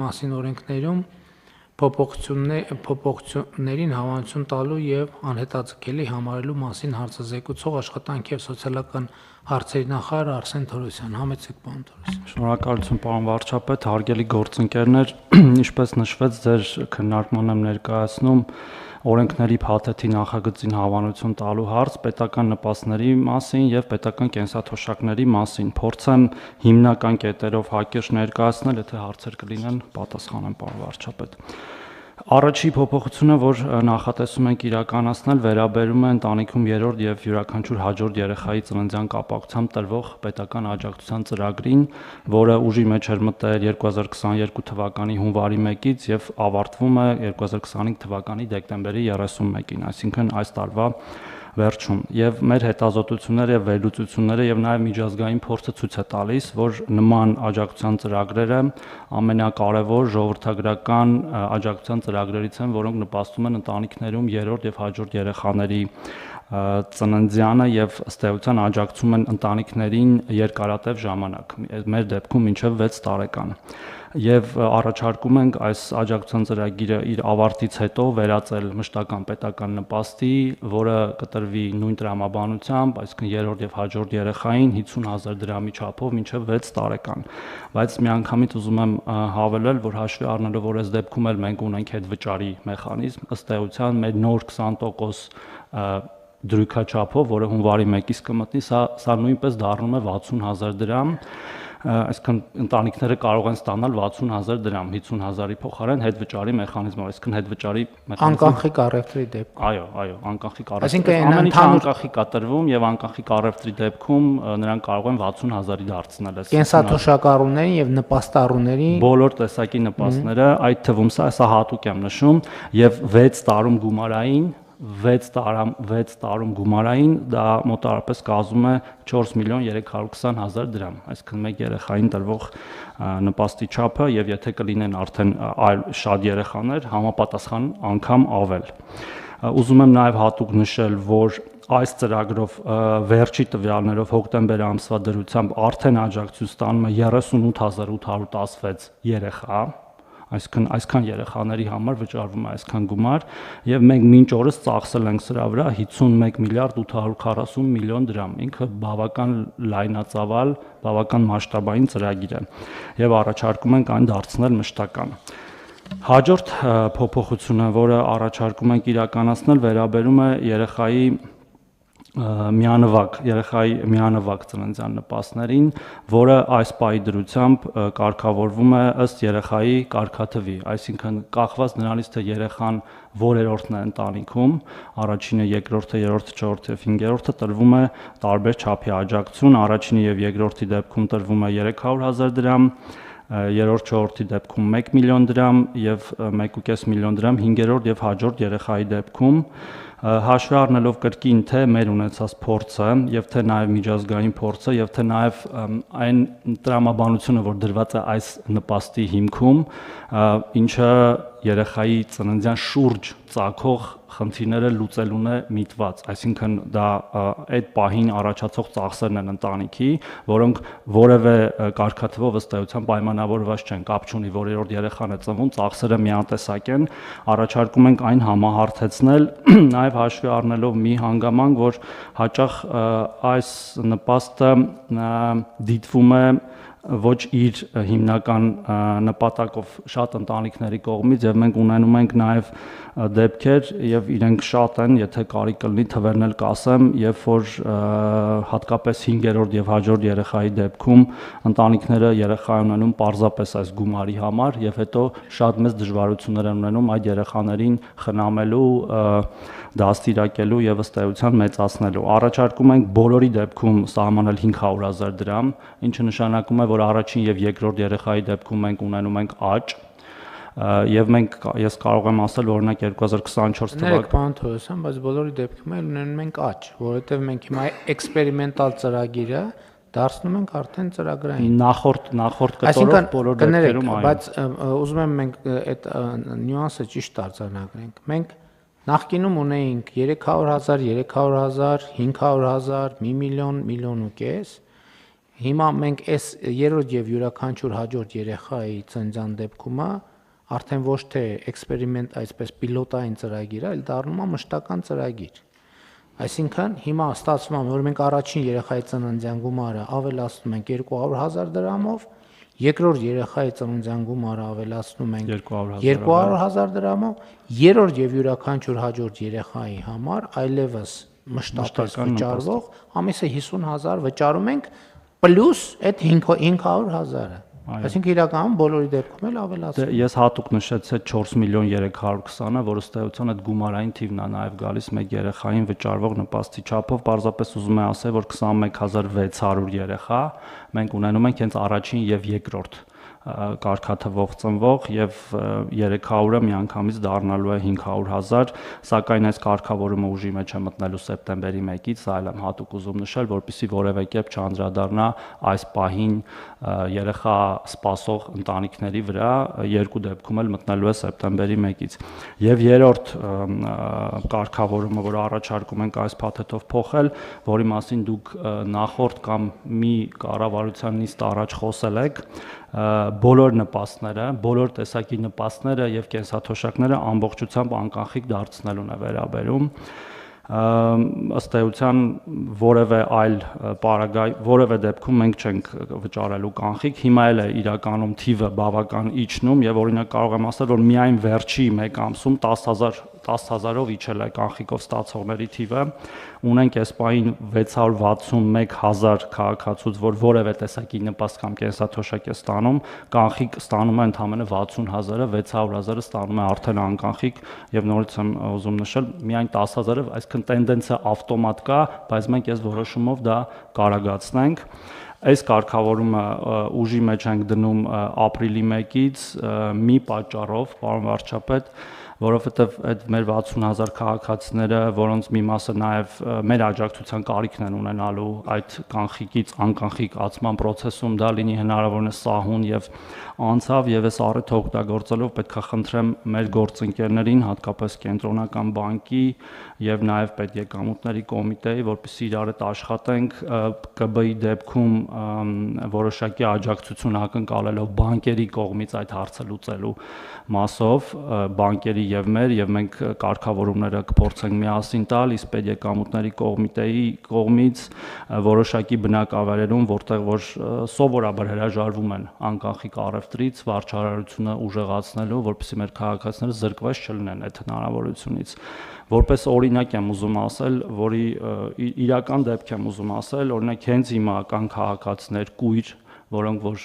մասին օրենքներում փոփոխություններին հավանություն տալու եւ անհետաձգելի համարելու մասին հարցազեկուցող աշխատանքի եւ սոցիալական հարցերի նախարար Արսեն Թորոսյան։ Համեցեք, պարոն Թորոսյան։ Շնորհակալություն, պարոն վարչապետ, հարգելի գործընկերներ, ինչպես նշվեց, ձեր քննարկման եմ ներկայացնում օրենքների փաթեթի նախագծին հավանություն տալու հարց պետական նպաստների մասին եւ պետական կենսաթոշակների մասին։ Փորձեմ հիմնական կետերով հակիրճ ներկայացնել, եթե հարցեր կլինեն, պատասխանեմ, պարոն վարչապետ։ Առաջի փոփոխությունը, որ նախատեսում ենք իրականացնել, վերաբերում է ընտանիքում երրորդ եւ յուրաքանչյուր հաջորդ երեխայի ծննդյան կապակցությամբ տրվող պետական աջակցության ծրագրին, որը ուժի մեջ էր մտել 2022 թվականի հունվարի 1-ից եւ ավարտվում է 2025 թվականի դեկտեմբերի 31-ին, այսինքն այս տարվա վերջում, եւ մեր հետազոտությունները եւ վերլուծությունները եւ նաեւ միջազգային փորձը ցույց է տալիս, որ նման աջակցության ծրագրերը ամենակարևոր ժողովրդագրական աջակցության ծրագրերից են, որոնք նպաստում են ընտանիքներում երրորդ եւ հաջորդ երեխաների ծննդյանը եւ ըստ էության աջակցում են ընտանիքներին երկարատև ժամանակ, մեր դեպքում մինչեւ 6 տարեկան։ Եվ առաջարկում ենք այս աջակցության ծրագիրը իր ավարտից հետո վերածել մշտական պետական նպաստի, որը կտրվի նույն տրամաբանությամբ, այսինքն երրորդ եւ հաջորդ երեխային 50,000 դրամի չափով մինչեւ 6 տարեկան։ Բայց միանգամից ուզում եմ հավելել, որ հաշվի առնելով, որ այս դեպքում էլ մենք ունենք հետվճարի մեխանիզմ, ըստ էության մեր նոր 20% դրույքաչափով, որը հունվարի 1-ից կմտնի, սա նույնպես դառնում է 60,000 դրամ, այսինքն ընտանիքները կարող են ստանալ 60,000 դրամ 50,000-ի փոխարեն հետվճարի մեխանիզմով, այսինքն հետվճարի մեխանիզմը Անկանխիկ առևտրի դեպքում։ Այո, անկանխիկ առևտրի։ Ամեն ինչ անկանխիկ է տրվում եւ անկանխիկ առևտրի դեպքում նրանք կարող են 60,000-ի դարձնել այս կենսաթոշակառուներին եւ նպաստառուներին բոլոր տեսակի նպաստները, այդ թվում սա հատուկ եմ նշում, եւ 6 տարում գումարային 6 տարում գումարային դա մոտավորապես կազմում է 4,320,000 դրամ, այսինքն մեկ երեխային տրվող նպաստի չափը եւ եթե կլինեն արդեն այլ շատ երեխաներ, համապատասխան անգամ ավել։ Ուզում եմ նաեւ հատուկ նշել, որ այս ծրագրով վերջի տվյալներով հոկտեմբեր ամսվա դրությամբ արդեն աջակցություն ստանում է 38,816 երեխա, այսինքն այսքան երեխաների համար վճարվում է այսքան գումար եւ մենք մինչ օրս ծախսել ենք սրա վրա 51 միլիարդ 840 միլիոն դրամ, ինքը բավական լայնածավալ, բավական մասշտաբային ծրագիր է եւ առաջարկում ենք այն դարձնել մշտական։ Հաջորդ փոփոխությունը, որը առաջարկում ենք իրականացնել, վերաբերում է երեխայի միանվագ ծննդյան նպաստներին, որը այս պահի դրությամբ կարգավորվում է ըստ երեխայի կարգաթվի, այսինքն կախված նրանից, թե երեխան որերորդն է ընտանիքում, առաջինը, երկրորդը, երրորդը, չորրորդը եւ 5-րդը տրվում է տարբեր չափի աջակցություն, առաջինի եւ երկրորդի դեպքում տրվում է 300,000 դրամ, երրորդ չորրորդի դեպքում 1 միլիոն դրամ եւ 1.5 միլիոն դրամ 5-րդ եւ հաջորդ երեխայի դեպքում, հաշվի առնելով կրկին թե մեր ունեցած փորձը եւ թե նաեւ միջազգային փորձը եւ թե նաեւ այն տրամաբանությունը, որ դրված է այս նպաստի հիմքում, ինչը երեխայի ծննդյան շուրջ ծագող խնդիրները լուծելուն է միտված, այսինքն դա այդ պահին առաջացող ծախսերն են ընտանիքի, որոնք որևէ կարգաթվով ըստ էության պայմանավորված չեն, կապ չունի, որ երրորդ երեխան է ծնվում, ծախսերը միատեսակ են, առաջարկում ենք այն համահարթեցնել, նաեւ հաշվի առնելով մի հանգամանք, որ հաճախ այս նպաստը դիտվում է ոչ իր հիմնական նպատակով շատ ընտանիքների կողմից եւ մենք ունենում ենք նաեւ դեպքեր եւ իրենք շատ են, եթե կարիք կլինի թվերն էլ կասեմ, երբ որ հատկապես 5-րդ եւ հաջորդ երեխայի դեպքում ընտանիքները երեխա ունենում պարզապես այս գումարի համար եւ հետո շատ մեծ դժվարություններ են ունենում այդ երեխաներին խնամելու, դաստիարակելու եւ ըստ էության մեծացնելու։ Առաջարկում ենք բոլորի դեպքում սահմանել 500,000 դրամ, ինչը նշանակում է, որ առաջին եւ երկրորդ երեխայի դեպքում մենք ունենում ենք աճ եւ ես կարող եմ ասել, օրինակ 2024 թվականին պարոն Թորոսյան, բայց բոլորի դեպքում էլ ունենում ենք աճ, որովհետեւ մենք հիմա էքսպերիմենտալ ծրագիրը դարձնում ենք արդեն ծրագրային։ Նախորդ կտորով բոլոր դեպքերում այո։ Բայց ուզում եմ մենք այդ նյուանսը ճիշտ արձանագրենք։ Մենք նախկինում ունեինք 300,000, 500,000, 1 միլիոն, 1.5 միլիոն, Հիմա մենք այս երրորդ եւ յուրաքանչյուր հաջորդ երեխայի ծննդյան դեպքում արդեն ոչ թե էքսպերիմենտ, այսպես պիլոտային ծրագիր է, այլ դառնում է մշտական ծրագիր։ Այսինքն հիմա ստացվում է, որ մենք առաջին երեխայի ծննդյան գումարը ավելացնում ենք 200,000 դրամով, երկրորդ երեխայի ծննդյան գումարը ավելացնում ենք 200,000 դրամով, երրորդ եւ յուրաքանչյուր հաջորդ երեխայի համար այլևս մշտապես վճարվող ամիսը 50,000 վճարում ենք պլյուս այդ 500,000-ը։ Այսինքն իրականում բոլորի դեպքում էլ ավելացնում։ Ես հատուկ նշեցի 4,320,000-ը, որը ըստ էության այդ գումարային թիվն է նաև գալիս մեկ երեխային վճարվող նպաստի չափով, պարզապես ուզում եմ ասել, որ 21,600 երեխա մենք ունենում ենք հենց առաջին եւ երկրորդ կարգաթվով ծնվող եւ 300-ը միանգամից դառնալու է 500,000, սակայն այս կարգավորումը ուժի մեջ է մտնելու սեպտեմբերի 1-ից, այլ եմ հատուկ ուզում նշել, որպեսզի որևէ կերպ չանդրադառնա այս պահին երեխա սպասող ընտանիքների վրա, երկու դեպքում էլ մտնելու է սեպտեմբերի 1-ից։ Եվ երրորդ կարգավորումը, որ առաջարկում ենք այս փաթեթով փոխել, որի մասին դուք նախորդ կամ մի կառավարության նիստ առաջ խոսել եք, բոլոր նպաստները, բոլոր տեսակի նպաստները եւ կենսաթոշակները ամբողջությամբ անկանխիկ դարձնելուն է վերաբերում։ Ըստ էության որևէ այլ պարագայ, որևէ դեպքում մենք չենք վճարելու կանխիկ, հիմա էլ է իրականում թիվը բավական իջնում եւ օրինակ կարող եմ ասել, որ միայն վերջի 1 ամսում 10,000-ով իջել է կանխիկով ստացողների թիվը, ունենք այս պահին 661,000 քաղաքացուց, որ որևէ տեսակի նպաստ կամ կենսաթոշակ է ստանում, կանխիկ ստանում է ընդամենը 60,000-ը, 600,000-ը ստանում է արդեն անկանխիկ եւ նորից եմ ուզում նշել, միայն 10,000-ը, այսինքն տենդենսը ավտոմատ կա, բայց մենք այս որոշումով դա կարագացնենք։ Այս կարգավորումը ուժի մեջ ենք դնում ապրիլի 1-ից մի պատճառով, պարոն վարչապետ, որովհետև այդ մեր 60,000 քաղաքացիները, որոնց մի մասը նաև մեր աջակցության կարիքն են ունենալու այդ կանխիկից անկանխիկ ացման process-ում, դա լինի հնարավորինս սահուն եւ անցավ եւ այս առիթը օգտագործելով պետք է խնդրեմ մեր գործընկերներին, հատկապես կենտրոնական բանկի եւ նաեւ պետեկամուտների կոմիտեի, որպեսզի իրար հետ աշխատենք ԿԲ-ի դեպքում որոշակի աջակցություն ակնկալելով բանկերի կողմից այդ հարցը լուծելու մասով, բանկերի եւ մեր եւ մենք կարգավորումները կփորձենք միասին տալ, իսկ պետեկամուտների կոմիտեի կողմից որոշակի բնակավայրերում, որտեղ որ սովորաբար հրաժարվում են անկանխիկ առևտրից, վարչարարությունը ուժեղացնելու, որպեսզի մեր քաղաքացիները զրկված չլինեն այդ հնարավորությունից։ Որպես օրինակ եմ ուզում ասել, որի իրական դեպք եմ ուզում ասել, օրինակ հենց հիմա կան քաղաքացիներ կույր, որոնք որ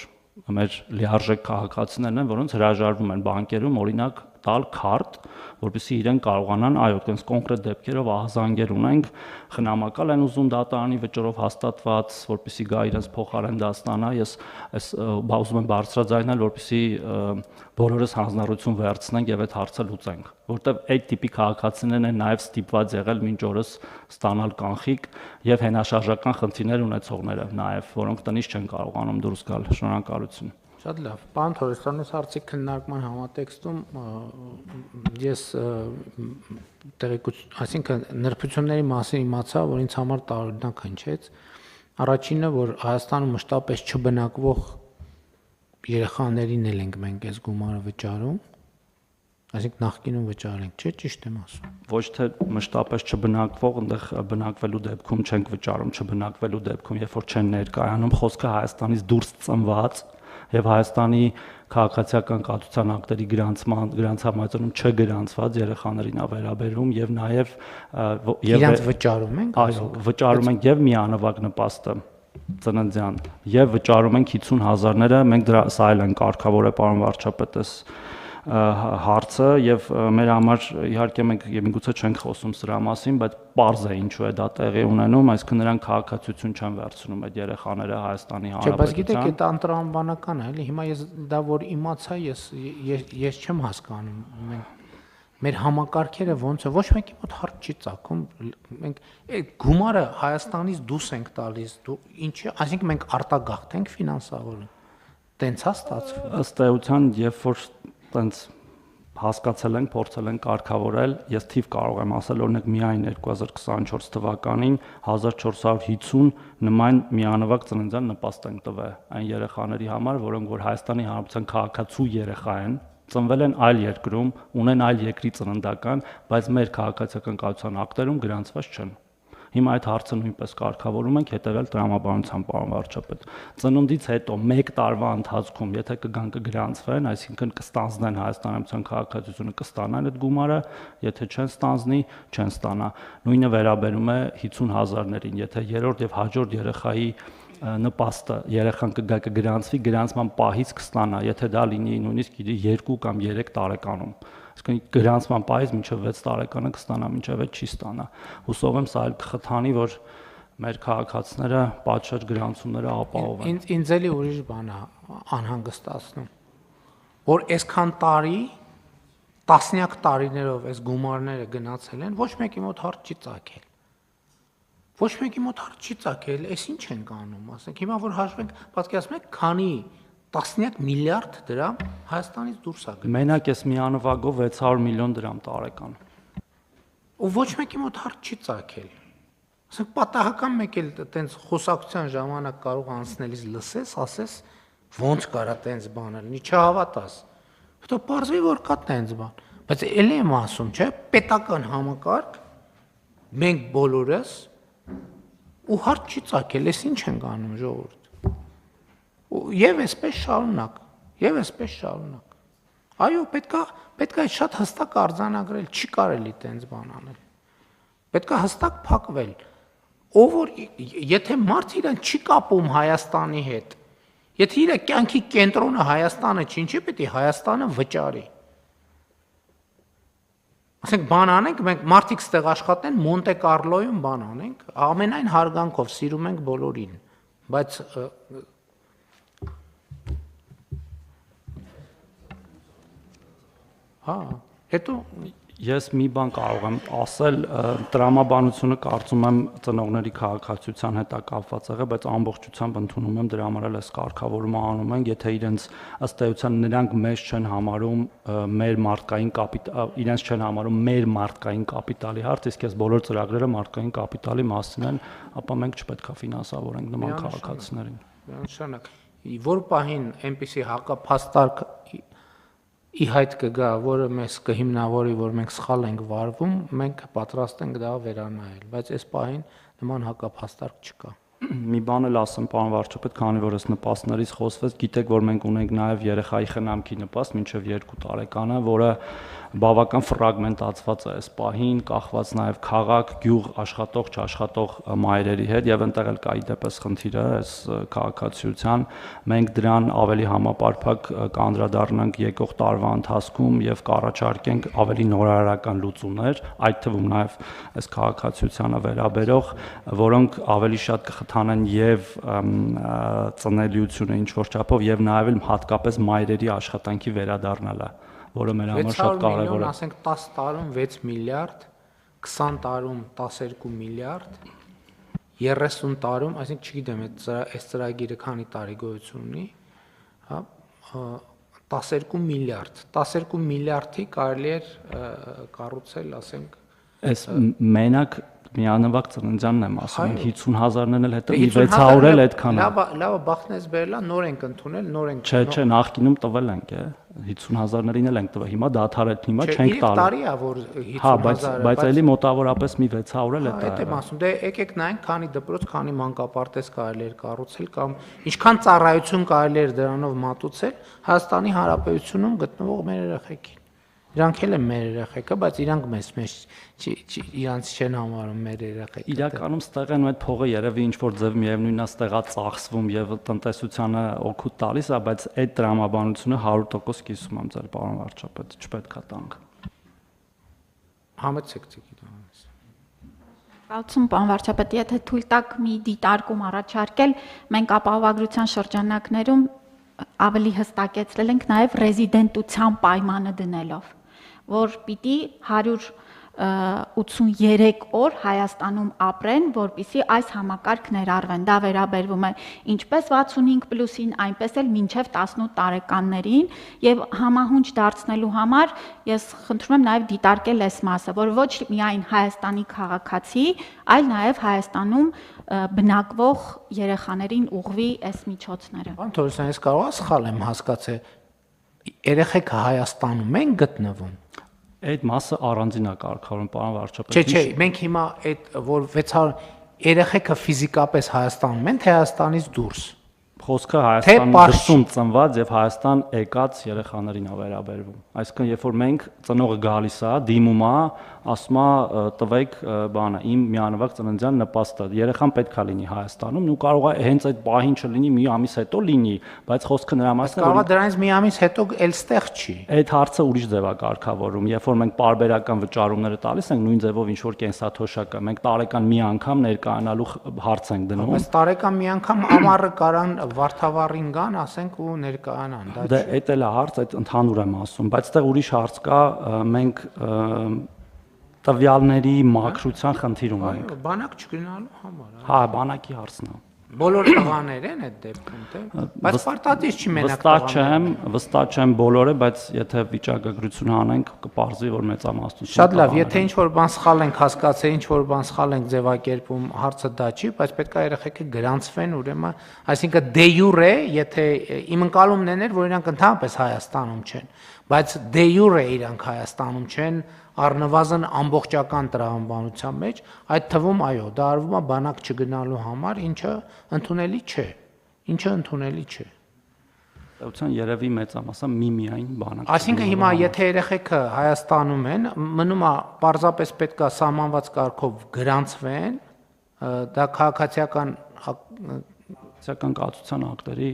մեր լիարժեք քաղաքացիներն են, որոնց հրաժարվում են բանկերում օրինակ տալ քարտ, որպեսզի իրեն կարողանան, այո, այդպես կոնկրետ դեպքերով ահազանգեր ունենք, խնամակալ են ուզում դատարանի վճռով հաստատված, որպեսզի գա իրենց փոխարեն դա ստանա, ես ուզում եմ բարձրաձայնել, որպեսզի բոլորս հանձնառություն վերցնենք եւ այդ հարցը լուծենք, որտեվ այդ տիպի քաղաքացիներն են նաեւ ստիպված եղել մինչ օրս ստանալ կանխիկ եւ հենաշարժական խնդիրներ ունեցողները նաեւ, որոնք տնից չեն կարողանում դուրս գալ։ Շնորհակալություն։ Շատ լավ։ Պարոն Թորոսյան, այս հարցի քննարկման համատեքստում ես այսինքն նրբությունների մասին իմացա, որ ինձ համար տարօրինակ հնչեց։ Առաջինը, որ Հայաստանում մշտապես չբնակվող երեխաներին էլ ենք մենք այս գումարը վճարում, այսինքն նախկինում վճարենք, չէ՞, ճիշտ եմ ասում։ Ոչ թե մշտապես չբնակվող, այնտեղ բնակվելու դեպքում չենք վճարում, չբնակվելու դեպքում, երբ որ չեն ներկայանում, խոսքը Հայաստանից դուրս ծնված եւ Հայաստանի քաղաքացիական կաթության ակտերի գրանցամայրում չգրանցված երեխաներին ա վերաբերում եւ նաեւ իրանց վճարում ենք, այո, վճարում ենք եւ միանվագ նպաստը ծննդյան եւ վճարում ենք 50,000-ները, մենք դրա սա էլ են կարգավորել պարոն վարչապետ հարցը եւ մեր համար իհարկե մենք եւ միգուցե չենք խոսում սրա մասին, բայց պարզ է ինչու է դա տեղի ունենում, այսինքն նրանք քաղաքացիություն չեն վերցնում այդ երեխաները Հայաստանի Հանրապետության։ Չէ, բայց գիտեք, այդ անտրամաբանական է, էլի հիմա ես դա որ իմացա, ես չեմ հասկանում։ Մեր համակարգերը ոնց է, ոչ մեկի մոտ հարց չի ծագում, մենք այդ գումարը Հայաստանից դուրս ենք տալիս, ինչի, այսինքն մենք արտագաղթ ենք ֆինանսավորում։ Տենց է ստացվում։ Ըստ էության, երբ որ տենց հասկացել ենք, փորձել ենք կարգավորել, ես թիվ կարող եմ ասել, օրինակ միայն 2024 թվականին 1450 նման միանվագ ծննդյան նպաստ ենք տվել այն երեխաների համար, որոնք որ Հայաստանի Հանրապետության քաղաքացու երեխա են, ծնվել են այլ երկրում, ունեն այլ երկրի ծննդական, բայց մեր քաղաքացիական կայացության ակտերում գրանցված չեն։ Հիմա այդ հարցը նույնպես կարգավորում ենք հետևյալ տրամաբանությամբ, պարոն վարչապետ։ Ծնունդից հետո 1 տարվա ընթացքում, եթե կգան կգրանցվեն, այսինքն կստանձնեն Հայաստանյան քաղաքացիությունը, կստանան այդ գումարը, եթե չեն ստանձնի, չեն ստանա։ Նույնը վերաբերում է 50,000-ներին, եթե երրորդ եւ հաջորդ երեխայի նպաստը երեխան կգա կգրանցվի, գրանցման պահից կստանա, եթե դա լինի նույնիսկ 2 կամ 3 տարեկանում։ Այսինքն գրանցման պահից մինչև 6 տարեկանը կստանա, մինչև այդ չի ստանա։ Հուսով եմ սա էլ կխթանի, որ մեր քաղաքացիները պատշաճ գրանցումները ապահովեն։ Ինձ էլի ուրիշ բան է անհանգստացնում, որ այսքան տարի, տասնյակ տարիներով այս գումարները գնացել են, ոչ մեկի մոտ հարց չի ծագել։ Ոչ մեկի մոտ հարց չի ծագել, այս ինչ ենք անում, ասենք, հիմա որ հաշվենք, պատկերացնում եք, քանի տասնյակ միլիարդ դրամ Հայաստանից դուրս է գնում։ Մենակ այս միանվագով 600 միլիոն դրամ տարեկան։ Ու ոչ մեկի մոտ հարց չի ծագել։ Ասենք պատահական մեկ էլ տենց խոսակցության ժամանակ կարող անցնելիս լսես, ասես ոնց կարա տենց բան լինի, չհավատաս։ Հետո պարզվի որ կա տենց բան։ Բայց էլի եմ ասում, չէ, պետական համակարգ մենք բոլորս ու հարց չի ծագել, այս ինչ ենք անում ժողովուրդ։ Եվ այսպես շարունակ, եւ այսպես շարունակ։ Այո, պետքա շատ հստակ արձանագրել, չի կարելի տենց բան անել։ Պետքա հստակ փակվել։ Ով որ եթե մարդ իրան չի կապում Հայաստանի հետ, եթե իր կյանքի կենտրոնը Հայաստանը չի, ինչի պետք է Հայաստանը վճարի։ Ասենք բան անենք, մենք մարդիկ ստեղ աշխատեն Մոնտե Կարլոյում բան անենք, ամենայն հարգանքով սիրում ենք բոլորին, բայց հա, հետո Ես մի բան կարող եմ ասել, տրամաբանությունը կարծում եմ ծնողների քաղաքացիության հետ է կապված եղել, բայց ամբողջությամբ ընդունում եմ դրա համար էլ այս կարգավորումը անում ենք, եթե իրենց ըստ էության նրանք մեզ չեն համարում մեր մարդկային կապիտալ, իրենց չեն համարում մեր մարդկային կապիտալի հարց, իսկ այս բոլոր ծրագրերը մարդկային կապիտալի մասին են, ապա մենք չպետք է ֆինանսավորենք նման քաղաքացիներին։ Միանշանակ, որ պահին այնպիսի հակափաստարկ ի հայտ կգա, որը մեզ կհիմնավորի, որ մենք սխալ ենք վարվում, մենք պատրաստ ենք դա վերանայել, բայց այս պահին նման հակափաստարկ չկա։ Մի բան էլ ասեմ, պարոն վարչապետ, քանի որ այս նպաստներից խոսվեց, գիտեք, որ մենք ունենք նաև երեխայի խնամքի նպաստ մինչև 2 տարեկանը, որը բավական ֆրագմենտացված է այս պահին, կախված նաև քաղաք, գյուղ, աշխատող, չաշխատող մայրերի հետ եւ այնտեղ էլ կա իդեպս խնդիրը այս քաղաքացիության, մենք դրան ավելի համապարփակ կանդրադառնանք եկող տարվա ընթացքում եւ կառաջարկենք ավելի նորարարական լուծումներ, այդ թվում նաև այս քաղաքացիությանը վերաբերող, որոնք ավելի շատ կխթանեն եւ ծնելիությունը ինչ որ չափով եւ նաև հատկապես մայրերի աշխատանքի վերադառնալը, որը մեր համար շատ կարևոր է։ Ասենք 10 տարում 6 միլիարդ, 20 տարում 12 միլիարդ, 30 տարում, այսինքն չգիտեմ, այս ծրագիրը քանի տարի գոյություն ունի, հա, 12 միլիարդ, 12 միլիարդի կարելի էր կառուցել, ասենք, այս մենակ միանվագ ծննդյանն եմ ասում, 50,000-ն էլ հետո 600 էլ այդքան է։ Լավ, բախտն էս բերելա, նոր ենք ընդունել, նոր ենք։ Չէ, նախկինում տվել ենք, 50,000-ներին էլ ենք տվել, հիմա դադարել, հիմա չենք տալու։ 3 տարի է, որ 50,000-ը։ Հա, բայց էլի մոտավորապես մի 600 էլ է տա։ Այդ եմ ասում, դե եկեք նայենք, քանի դպրոց, քանի մանկապարտեզ կարելի էր կառուցել կամ ինչքան ծառայություն կարելի էր դրանով մատուցել Հայաստանի Հանրապետությունում գտնվող մեր երեխեքին։ Իրանք էլ են մեր երեխեքը, բայց իրանք մեզ իրանց չեն համարում մեր երեխեքը։ Իրականում ստեղ են այդ փողը երևի ինչ որ ձև միևնույնն է ստեղա ծախսվում եւ տնտեսությանը օգուտ տալիս է, բայց այդ տրամաբանությունը 100% կիսում եմ ձեր պարոն վարչապետ, չպետք է տանք։ Համեցեք ցիկիտանից։ Կարծում պարոն վարչապետ, եթե թույլ տաք մի դիտարկում առաջարկել, մենք ապահովագրության շրջանակներում ավելի հստակեցրել ենք նաև ռեզիդենտության պայմանը դնելով, որ պիտի 100 83 օր Հայաստանում ապրեն, որպեսզի այս համակարգ ներառվեն։ Դա վերաբերվում է ինչպես 65+-ին, այնպես էլ մինչև 18 տարեկաններին, եւ համահունչ դարձնելու համար ես խնդրում եմ նաեւ դիտարկել այս մասը, որ ոչ միայն Հայաստանի քաղաքացի, այլ նաեւ Հայաստանում բնակվող երեխաներին ուղղվի այս միջոցները։ Պարոն Թորոսյան, ես կարող եմ սխալ եմ հասկացել, երեխեքը Հայաստանում են գտնվում։ Այդ մասը առանձին է կարգավորում, պարոն վարչապետ։ Չէ, մենք հիմա այդ որ 600 երեխեքը ֆիզիկապես Հայաստանում են, թե Հայաստանից դուրս։ Խոսքը Հայաստան դրսում ծնված եւ Հայաստան եկած երեխաներին է վերաբերվում։ Այսինքն, երբ որ մենք ծնողը գալիս է, դիմում է, ասում է տվեք բանը, իմ միանվագ ծննդյան նպաստը։ Երեխան պետքա լինի Հայաստանում, ու կարող է հենց այդ պահին չլինի, մի ամիս հետո լինի, բայց խոսքը նրա մասն է, որ կարող է դրանից մի ամիս հետո էլ ստեղ չի։ Այդ հարցը ուրիշ ձև է կարգավորում, երբ որ մենք պարբերական վճարումները տալիս ենք, նույն ձևով ինչ որ կենսաթոշակը, մենք տարեկան մի անգամ ներկայանալու հարց ենք դնում։ Բայց տարեկան մի անգամ ամառը կարան Վարդավառին գան, ասենք ու ներկայանան, դա չէ։ Դա էլ է հարց, այդ ընդհանուր եմ ասում, բայց այդտեղ ուրիշ հարց կա, մենք տվյալների մաքրության խնդիր ունենք։ Բանակ չգնալու համար։ Հա, բանակի հարցն է։ Բոլոր տղաներ են այդ դեպքում, թե։ Բայց պարտադիր չի մենակ տղաներ։ Վստահ չեմ բոլորը, բայց եթե վիճակագրություն անենք, կպարզվի, որ մեծամասնությունը։ Շատ լավ, եթե ինչ-որ բան սխալ ենք հասկացել, ինչ-որ բան սխալ ենք ձևակերպում, հարցը դա չի, բայց պետք է երեխեքը գրանցվեն, ուրեմն, այսինքն դե յուրե, եթե իմ ընկալումն էր, որ իրանք ընդհանրապես Հայաստանում չեն, բայց դե յուրե իրանք Հայաստանում չեն, առնվազն ամբողջական տրամաբանության մեջ, այդ թվում այո, դա արվում է բանակ չգնալու համար, ինչը ընդունելի չէ։ Ըստ երևի մեծամասը միայն բանակ։ Այսինքն հիմա եթե երեխեքը Հայաստանում են, մնում է պարզապես պետքա սահմանված կարգով գրանցվեն, դա քաղաքացիական կացության ակտերի,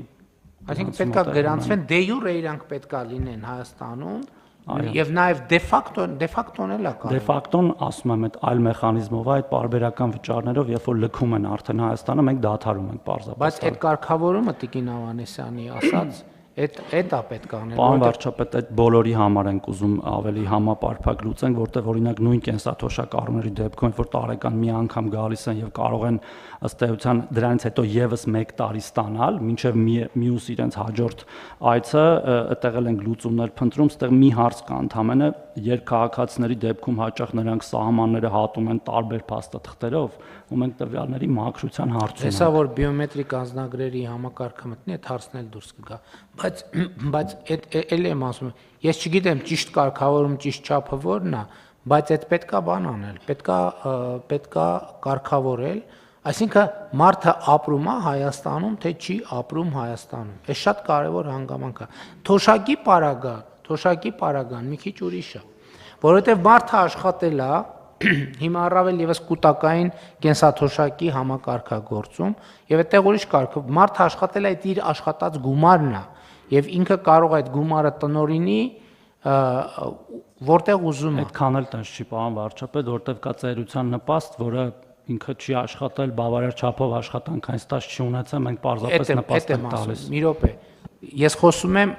այսինքն պետքա գրանցվեն, դե յուրե իրանք պետքա լինեն Հայաստանում։ Եվ նաև դե ֆակտոն էլ է կարող։ Դե ֆակտոն, ասում եմ, այդ այլ մեխանիզմով է, այդ պարբերական վճարներով, երբ որ լքում են արդեն Հայաստանը, մենք դադարում ենք պարզապես։ Բայց այդ կարգավորումը Տիկին Ավանեսյանի ասած, այդ է պետք անել։ Պարոն վարչապետ, այդ բոլորի համար ենք ուզում ավելի համապարփակ լուծենք, որտեղ օրինակ նույն կենսաթոշակ առումների դեպքում, որ տարեկան մի անգամ գալիս են եւ կարող են ըստ էության դրանից հետո եւս 1 տարի ստանալ, մինչեւ մյուս իրենց հաջորդ այցը, այդտեղ էլ ենք լուծումներ փնտրում, այդտեղ մի հարց կա ընդհանրապես, երկքաղաքացիների դեպքում հաճախ նրանք սահմանները հատում են տարբեր փաստաթղթերով, ու մենք տվյալների մաքրության հարցում ենք։ Հեսա որ բիոմետրիկ անձնագրերի համակարգը մտնի, այդ հարցն էլ դուրս կգա։ Բայց էլ եմ ասում, ես չգիտեմ ճիշտ կարգավորում, ճիշտ չափը որն է, բայց այդ պետքա բան անել, պետքա կարգավորել, այսինքն մարդը ապրում է Հայաստանում, թե չի ապրում Հայաստանում։ Այս շատ կարևոր հանգամանք է։ Թոշակի պարագան մի քիչ ուրիշ է, որովհետև մարդը աշխատել է հիմա առավել եւս կൂട്ടակային կենսաթոշակի համակարգագործում եւ այդտեղ ուրիշ կարգ մարդը աշխատել է այդ իր աշխատած գումարն է եւ ինքը կարող է այդ գումարը տնօրինի որտեղ ուզում է։ Այդքան էլ տես չի, պարոն վարչապետ, որտեղ կա ծերության նպաստ, որը ինքը չի աշխատել, բավարար չափով աշխատանքային ստաժ չի ունեցել, մենք պարզապես նպաստ ենք տալիս։ Մի րոպե։ Ես խոսում եմ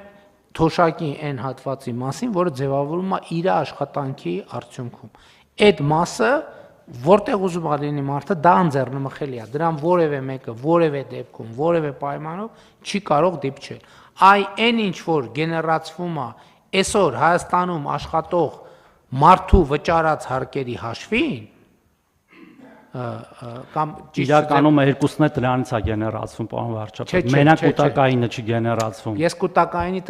թոշակի այն հատվածի մասին, որը ձևավորվում է իր աշխատանքի արդյունքում։ Այդ մասը որտեղ ուզում է լինի մարդը, դա անձեռնմխելի է, դրան որևէ մեկը որևէ դեպքում, որևէ պայմանով չի կարող դիպչել։ Այն ինչ որ գեներացվում է այսօր Հայաստանում աշխատող մարդու վճարած հարկերի հաշվին, կամ իրականում երկուսն է դրանից է գեներացվում, պարոն վարչապետ, մենակ կൂട്ടակայինը չի գեներացվում։ Ես կൂട്ടակայինի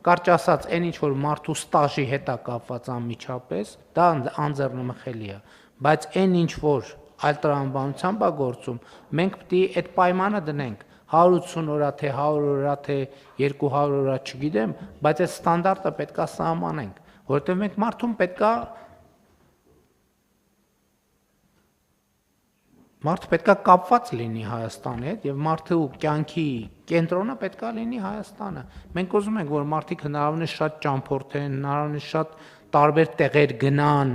կարճ ասած, այն ինչ որ մարդու ստաժի հետ է կապված անմիջապես, դա անձեռնմխելի է, բայց այն ինչ որ այլ տրամաբանությամբ է գործում, մենք պետք է այդ պայմանը դնենք 180 օրա թե 100 օրա թե 200 օրա, չգիտեմ, բայց այդ ստանդարտը պետք է սահմանենք, որովհետև մենք մարդուն պետք է կապված լինի Հայաստանի հետ եւ մարդու կյանքի կենտրոնը պետք է լինի Հայաստանը։ Մենք ուզում ենք, որ մարդիկ հնարավորինս շատ ճամփորդեն, հնարավորինս շատ տարբեր տեղեր գնան,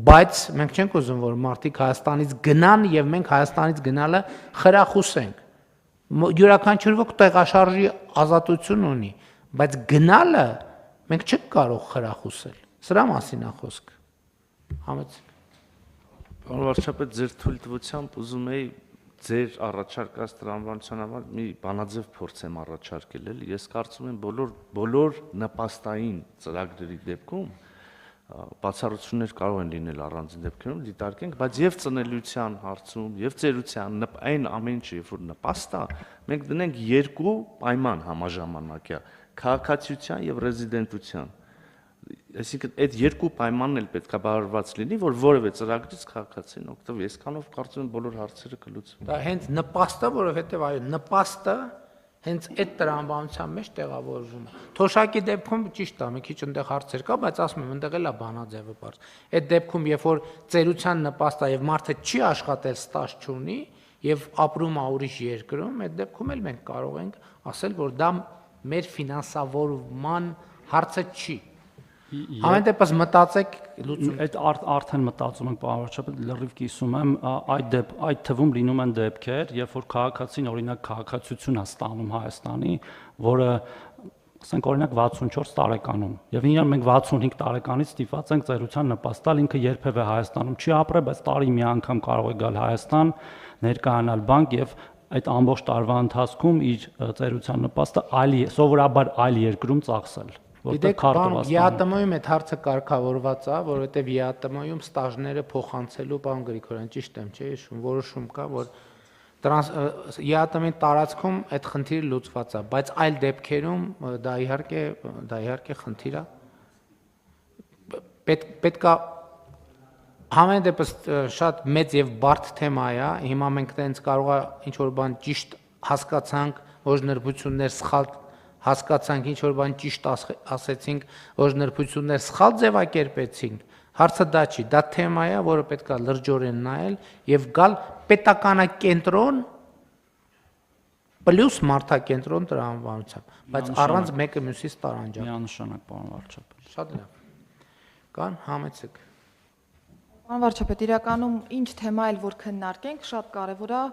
բայց մենք չենք ուզում, որ մարդիկ Հայաստանից գնան եւ մենք Հայաստանից գնալը խրախուսենք։ Յուրաքանչյուր ոք տեղաշարժի ազատություն ունի, բայց գնալը մենք չենք կարող խրախուսել։ Սրա մասին է խոսքը։ Համեցեք։ Պարոն վարչապետ, ձեր թույլտվությամբ ուզում էի ձեր առաջարկած տրամաբանության համար մի բանաձև փորձեմ առաջարկել, էլի։ Ես կարծում եմ բոլոր նպաստային ծրագրերի դեպքում բացառություններ կարող են լինել առանձին դեպքերում, դիտարկենք, բայց եւ ծնելիության հարցում, եւ ծերության այն ամեն ինչ, երբ որ նպաստ է, մենք դնենք երկու պայման համաժամանակյա՝ քաղաքացիության եւ ռեզիդենտության։ Այսինքն այդ երկու պայմանն էլ պետք է բավարարված լինի, որ որևէ ծրագրից քաղաքացին օգտվի։ Այսքանով կարծում եմ բոլոր հարցերը կլուծվեն։ Դա հենց նպաստը, որովհետև այո, նպաստը հենց այդ տրամաբանության մեջ տեղավորվում է։ Թոշակի դեպքում ճիշտ է, մի քիչ այնտեղ հարցեր կա, բայց ասում եմ, այնտեղ էլ է բանաձևը բարձ։ Այդ դեպքում, երբ որ ծերության նպաստ է եւ մարդը չի աշխատել, ստաժ չունի եւ ապրում է ուրիշ երկրում, այդ դեպքում էլ մենք կարող ենք ասել, որ դա մեր ֆինանսավորման հարցը չի։ Ամեն դեպս մտածեք լուծում։ Այդ արդեն մտածում ենք, պարոն վարչապետ, լրիվ կիսում եմ, այդ թվում լինում են դեպքեր, երբ որ քաղաքացին օրինակ քաղաքացիություն է ստանում Հայաստանի, որը ասենք օրինակ 64 տարեկանում, եւ ինքն մենք 65 տարեկանից ստիպված ենք ծերության նպաստալ, ինքը երբևէ Հայաստանում չի ապրել, բայց տարի մի անգամ կարող է գալ Հայաստան, ներկայանալ բանկ եւ այդ ամբողջ տարվա ընթացքում իր ծերության նպաստը սովորաբար այլ երկրում ծախսել։ Գիտեք, ԵԱՏՄ-ում այդ հարցը կարգավորված է, որովհետև ԵԱՏՄ-ում ստաժները փոխանցելու, պարոն Գրիգորյան, ճիշտ եմ, չէ՞, հիշում, որոշում կա, որ ԵԱՏՄ-ի տարածքում այդ խնդիրը լուծված է, բայց այլ դեպքերում դա իհարկե խնդիր է։ Պետք է համեն դեպս շատ մեծ եւ բարդ թեմա է, հիմա մենք տենց կարող է ինչ որ բան ճիշտ հասկացանք, օժնրբություններ սխալ հասկացանք, ինչ որ բան ճիշտ ասեցինք, օժնրբություններ սխալ ձևակերպեցինք, հարցը դա չի, դա թեմա է, որը պետք է լրջորեն նայել եւ գալ պետականակենտրոն պլյուս մարդակենտրոն տրամաբանությամբ, բայց առանց մեկը մյուսից տարանջալ։ Միանշանակ, պարոն վարչապետ։ Շատ լավ։ Կան համեցեք։ Պարոն վարչապետ, իրականում ինչ թեմա էլ որ քննարկենք, շատ կարևոր է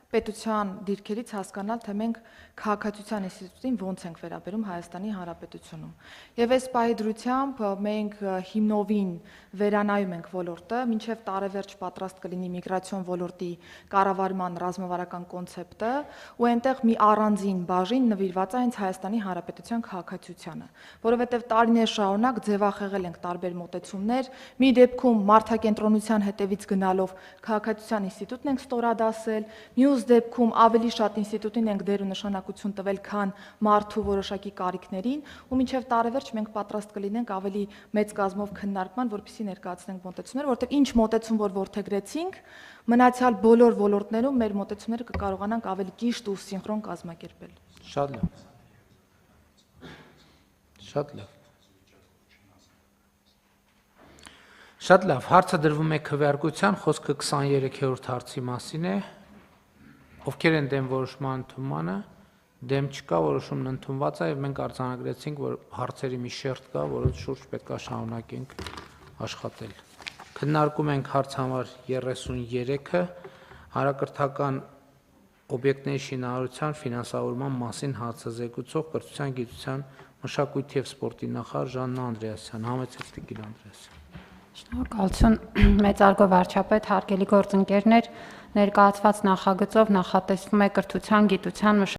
պետության դիրքերից հասկանալ, թե մենք քաղաքացիության ինստիտուտին ոնց ենք վերաբերում Հայաստանի Հանրապետությունում։ Եվ այս պահի դրությամբ մենք հիմնովին վերանայում ենք ոլորտը, մինչև տարեվերջ պատրաստ կլինի միգրացիոն ոլորտի կառավարման ռազմավարական կոնցեպտը, ու այնտեղ մի առանձին բաժին նվիրված է հենց Հայաստանի Հանրապետության քաղաքացիությանը, որովհետև տարիներ շարունակ ձևախեղել ենք տարբեր մոտեցումներ, մի դեպքում մարդակենտրոնության հետևից գնալով քաղաքացիության ինստիտուտն ենք ստորադասել, մյուս դեպքում ավելի շատ ինստիտուտին ենք դեր ու նշանակություն տվել, քան մարդու որոշակի կարիքներին, ու մինչև տարեվերջ մենք պատրաստ կլինենք ավելի մեծ կազմով քննարկման, որպեսզի ներկայացնենք մոտեցումներ, որտեղ ինչ մոտեցում որ որդեգրեցինք, մնացյալ բոլոր ոլորտներում մեր մոտեցումները կկարողանանք ավելի ճիշտ ու սինխրոն կազմակերպել։ Շատ լավ։ Շատ լավ։ Շատ լավ, հարցը դրվում է քվեարկության, խոսքը 23-րդ հարցի մասին է։ Ովքեր են դեմ որոշման ընդունմանը, դեմ չկա, որոշումն ընդունված է եւ մենք արձանագրեցինք, որ հարցերի մի շերտ կա, որը շուրջ պետք է շարունակենք աշխատել։ Քննարկում ենք հարց համար 33-ը հանրակրթական օբյեկտների շինարարության ֆինանսավորման մասին հարցազեկուցող կրթության, գիտության, մշակույթի եւ սպորտի նախարար Ժաննա Անդրեասյան, համեցեք Տիկին Անդրեասյան։ Շնորհակալություն մեծարգո վարչապետ, հարգելի գործընկերներ, ներկայացված նախագծով նախատեսվում է կրթության, գիտության,